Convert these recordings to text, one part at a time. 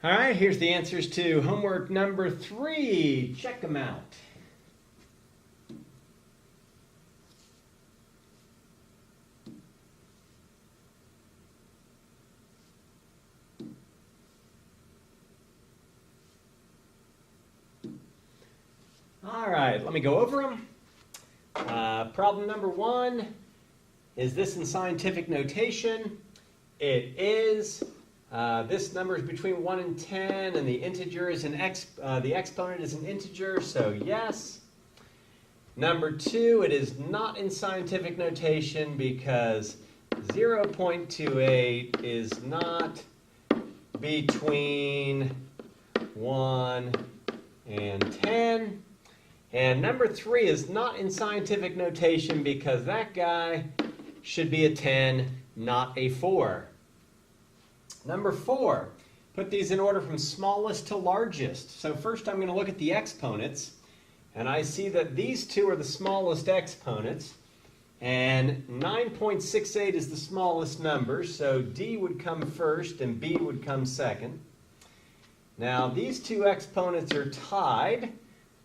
All right, here's the answers to homework number 3. Check them out. All right, let me go over them. Problem number 1, is this in scientific notation? It is. This number is between 1 and 10, and the integer is the exponent is an integer, so yes. Number 2, it is not in scientific notation because 0.28 is not between 1 and 10. And number 3 is not in scientific notation because that guy should be a 10, not a 4. Number 4, put these in order from smallest to largest. So first I'm going to look at the exponents, and I see that these two are the smallest exponents, and 9.68 is the smallest number, so D would come first and B would come second. Now these two exponents are tied,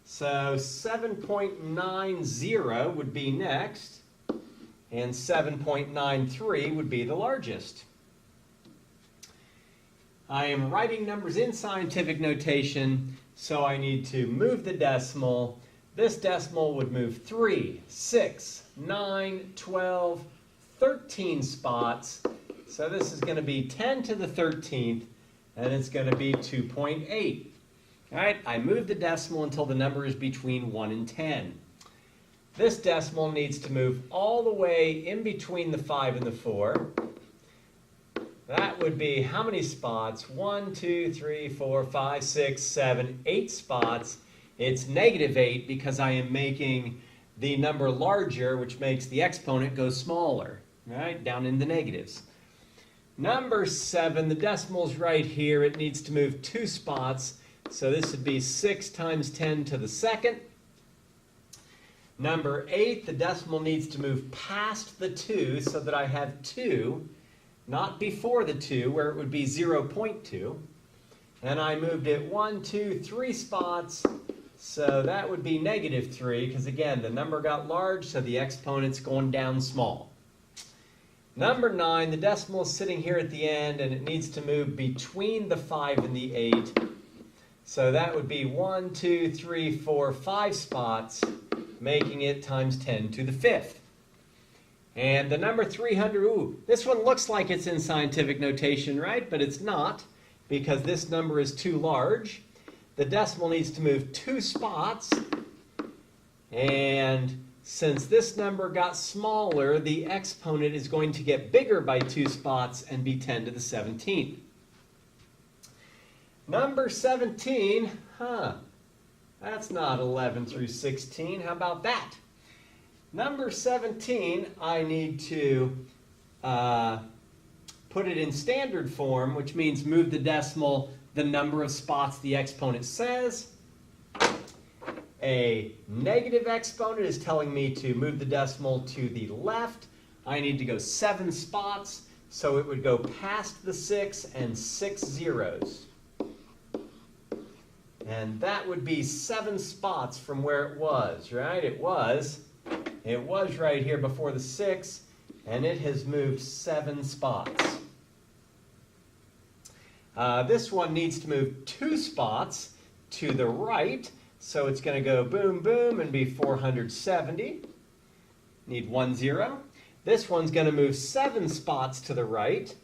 so 7.90 would be next, and 7.93 would be the largest. I am writing numbers in scientific notation, so I need to move the decimal. This decimal would move 3, 6, 9, 12, 13 spots. So this is going to be 10 to the 13th, and it's going to be 2.8. All right, I move the decimal until the number is between 1 and 10. This decimal needs to move all the way in between the 5 and the 4. That would be how many spots? 1, 2, 3, 4, 5, 6, 7, 8 spots. It's -8 because I am making the number larger, which makes the exponent go smaller, right? Down in the negatives. Number 7, the decimal's right here. It needs to move 2 spots. So this would be 6 times 10 to the second. Number 8, the decimal needs to move past the 2 so that I have 2, not before the 2, where it would be 0.2. And I moved it 1, 2, 3 spots, so that would be -3, because again, the number got large, so the exponent's going down small. Number 9, the decimal is sitting here at the end, and it needs to move between the 5 and the 8. So that would be 1, 2, 3, 4, 5 spots, making it times 10 to the 5th. And the number 300, this one looks like it's in scientific notation, right? But it's not, because this number is too large. The decimal needs to move 2 spots. And since this number got smaller, the exponent is going to get bigger by 2 spots and be 10 to the 17th. Number 17, that's not 11 through 16. How about that? Number 17, I need to put it in standard form, which means move the decimal the number of spots the exponent says. A negative exponent is telling me to move the decimal to the left. I need to go 7 spots, so it would go past the 6 and 6 zeros. And that would be 7 spots from where it was, right? It was right here before the 6, and it has moved 7 spots. This one needs to move 2 spots to the right, so it's going to go boom, boom, and be 470. Need 1 0. This one's going to move 7 spots to the right,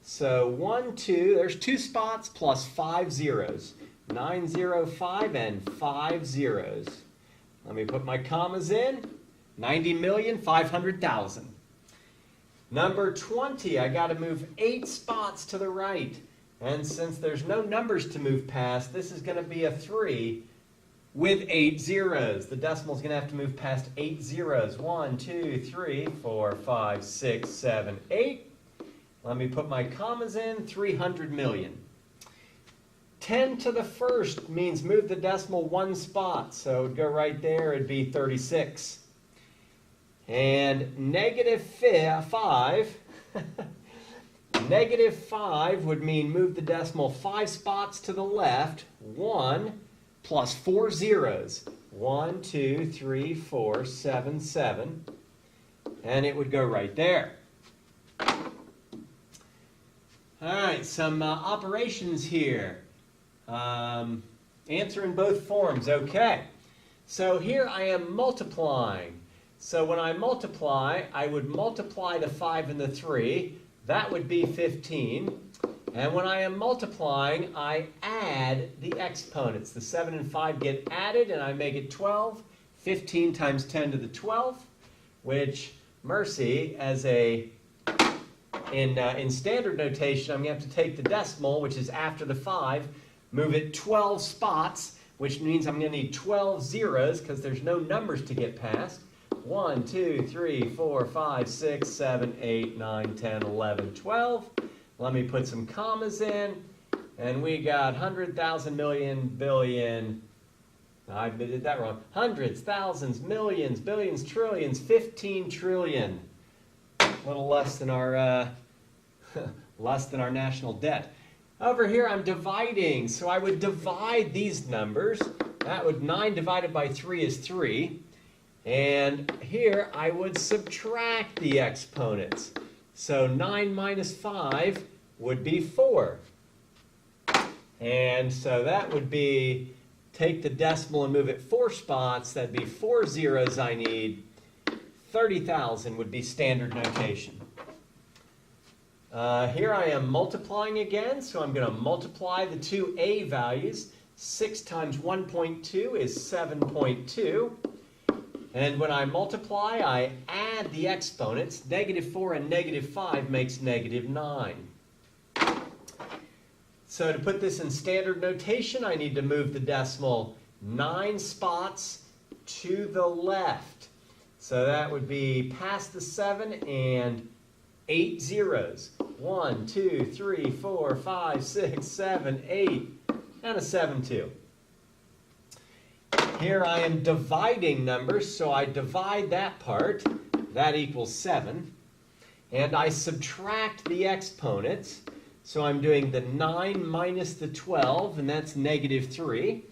so 1, 2, there's 2 spots plus 5 zeros. 9, 0, 5, and 5 zeros. Let me put my commas in. 90,500,000. Number 20, I got to move 8 spots to the right. And since there's no numbers to move past, this is going to be a 3 with 8 zeros. The decimal is going to have to move past 8 zeros. 1, 2, 3, 4, 5, 6, 7, 8. Let me put my commas in. 300 million. 10 to the first means move the decimal 1 spot. So it would go right there. It'd be 36. And -5 Negative 5 would mean move the decimal 5 spots to the left. 1 plus 4 zeros. 1, 2, 3, 4, 7, 7. And it would go right there. All right, some operations here. Answer in both forms. Okay. So here I am multiplying. So when I multiply, I would multiply the 5 and the 3. That would be 15. And when I am multiplying, I add the exponents. The 7 and 5 get added, and I make it 12. 15 times 10 to the 12th, which, mercy, as in standard notation, I'm going to have to take the decimal, which is after the 5, move it 12 spots, which means I'm going to need 12 zeros because there's no numbers to get past. 1, 2, 3, 4, 5, 6, 7, 8, 9, 10, 11, 12. Let me put some commas in. And we got 100,000, million, billion. I did that wrong. Hundreds, thousands, millions, billions, trillions, 15 trillion. A little less than our national debt. Over here I'm dividing. So I would divide these numbers. That would 9 divided by 3 is 3. And here I would subtract the exponents. So 9 minus 5 would be 4. And so that would be, take the decimal and move it 4 spots. That'd be 4 zeros I need. 30,000 would be standard notation. Here I am multiplying again. So I'm going to multiply the two A values. 6 times 1.2 is 7.2. And when I multiply, I add the exponents. Negative 4 and negative 5 makes negative 9. So to put this in standard notation, I need to move the decimal 9 spots to the left. So that would be past the 7 and 8 zeros. 1, 2, 3, 4, 5, 6, 7, 8, and a 7, 2. Here I am dividing numbers, so I divide that part. That equals 7. And I subtract the exponents. So I'm doing the 9 minus the 12, and that's negative 3.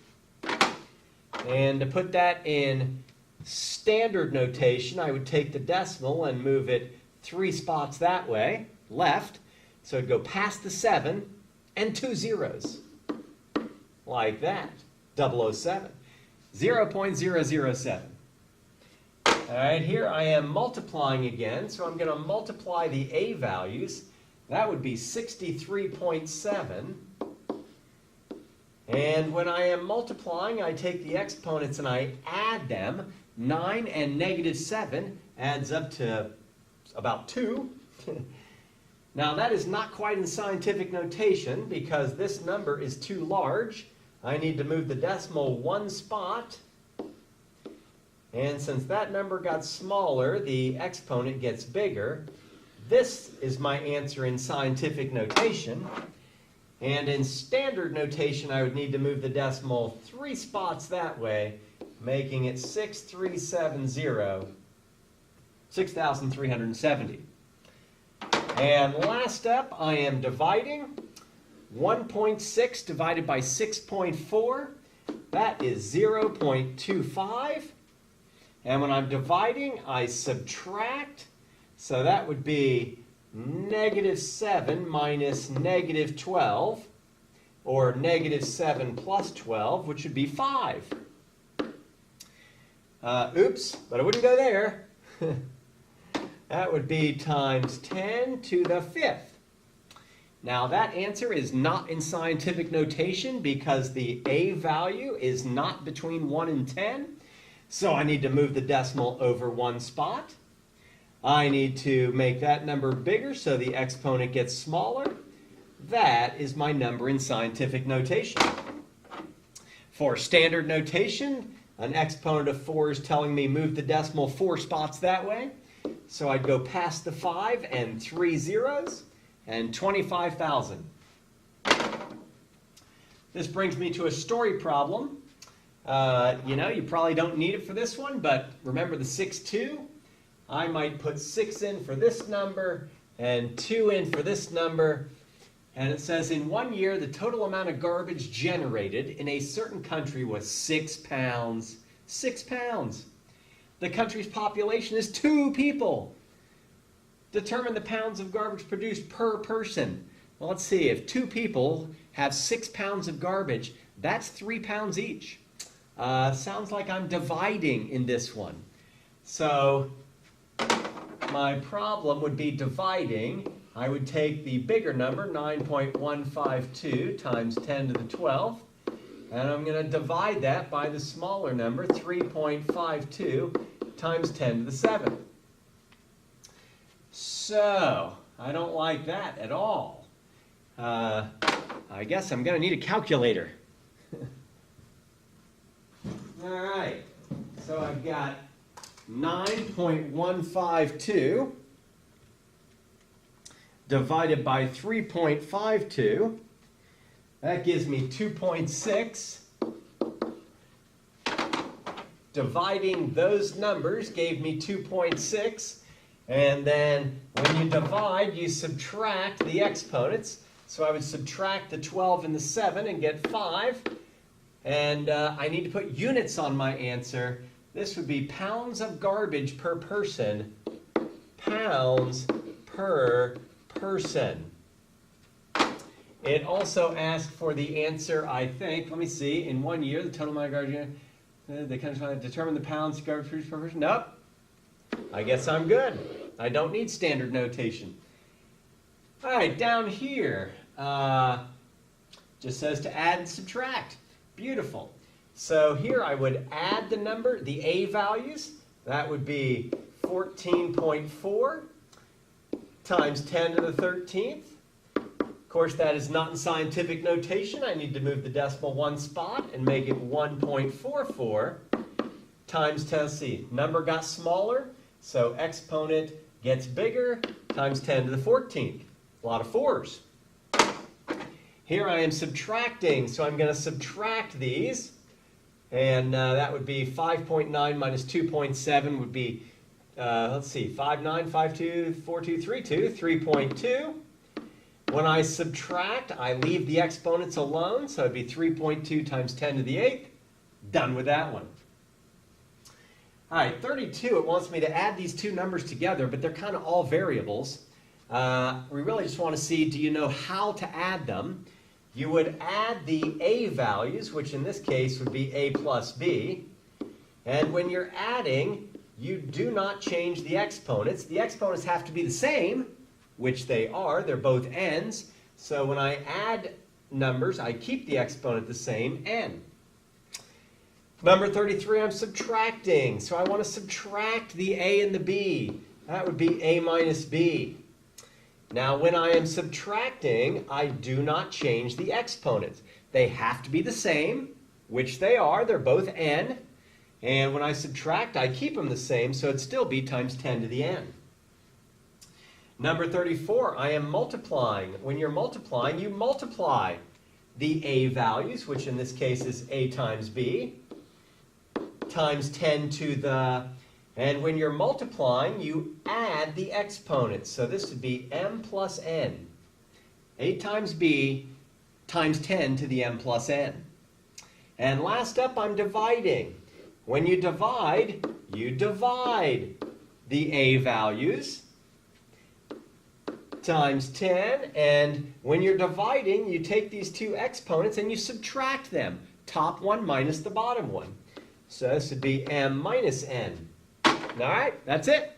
And to put that in standard notation, I would take the decimal and move it 3 spots that way, left. So it'd go past the 7 and 2 zeros. Like that. 007. 0.007. All right, here I am multiplying again, so I'm going to multiply the A values. That would be 63.7. And when I am multiplying, I take the exponents and I add them. 9 and negative 7 adds up to about 2. Now that is not quite in scientific notation because this number is too large. I need to move the decimal 1 spot. And since that number got smaller, the exponent gets bigger. This is my answer in scientific notation. And in standard notation, I would need to move the decimal 3 spots that way, making it 6,370. And last up, I am dividing. 1.6 divided by 6.4, that is 0.25. And when I'm dividing, I subtract. So that would be negative 7 minus negative 12, or negative 7 plus 12, which would be 5. Oops, but I wouldn't go there. That would be times 10 to the 5th. Now that answer is not in scientific notation because the A value is not between 1 and 10. So I need to move the decimal over 1 spot. I need to make that number bigger so the exponent gets smaller. That is my number in scientific notation. For standard notation, an exponent of 4 is telling me move the decimal 4 spots that way. So I'd go past the 5 and 3 zeros. And 25,000. This brings me to a story problem. You probably don't need it for this one, but remember the 6-2? I might put 6 in for this number and 2 in for this number. And it says, in 1 year, the total amount of garbage generated in a certain country was 6 pounds. 6 pounds. The country's population is 2 people. Determine the pounds of garbage produced per person. Well, let's see. If 2 people have 6 pounds of garbage, that's 3 pounds each. Sounds like I'm dividing in this one. So my problem would be dividing. I would take the bigger number, 9.152 times 10 to the 12, and I'm going to divide that by the smaller number, 3.52 times 10 to the 7. So, I don't like that at all. I guess I'm going to need a calculator. All right, so I've got 9.152 divided by 3.52. That gives me 2.6. Dividing those numbers gave me 2.6. And then when you divide, you subtract the exponents. So I would subtract the 12 and the 7 and get 5. And I need to put units on my answer. This would be pounds of garbage per person. Pounds per person. It also asked for the answer, I think. Let me see. In 1 year, the total amount of garbage, they kind of determine the pounds of garbage produced per person. Nope. I guess I'm good. I don't need standard notation. All right, down here, just says to add and subtract. Beautiful. So here I would add the number, the A values. That would be 14.4 times 10 to the 13th. Of course, that is not in scientific notation. I need to move the decimal 1 spot and make it 1.44 times 10. See, number got smaller, so exponent gets bigger, times 10 to the 14th. A lot of 4s. Here I am subtracting, so I'm going to subtract these. And that would be 5.9 minus 2.7 would be, let's see, 59524232, 3.2. When I subtract, I leave the exponents alone, so it'd be 3.2 times 10 to the 8th. Done with that one. All right, 32, it wants me to add these two numbers together, but they're kind of all variables. We really just want to see, do you know how to add them? You would add the A values, which in this case would be A plus B. And when you're adding, you do not change the exponents. The exponents have to be the same, which they are. They're both n's. So when I add numbers, I keep the exponent the same, n. Number 33, I'm subtracting. So I want to subtract the A and the B. That would be A minus B. Now, when I am subtracting, I do not change the exponents. They have to be the same, which they are. They're both n. And when I subtract, I keep them the same, so it'd still be times 10 to the n. Number 34, I am multiplying. When you're multiplying, you multiply the A values, which in this case is A times B, times 10 to the... And when you're multiplying, you add the exponents. So this would be m plus n. A times b times 10 to the m plus n. And last up, I'm dividing. When you divide the A values times 10. And when you're dividing, you take these two exponents and you subtract them. Top one minus the bottom one. So this would be m minus n. All right, that's it.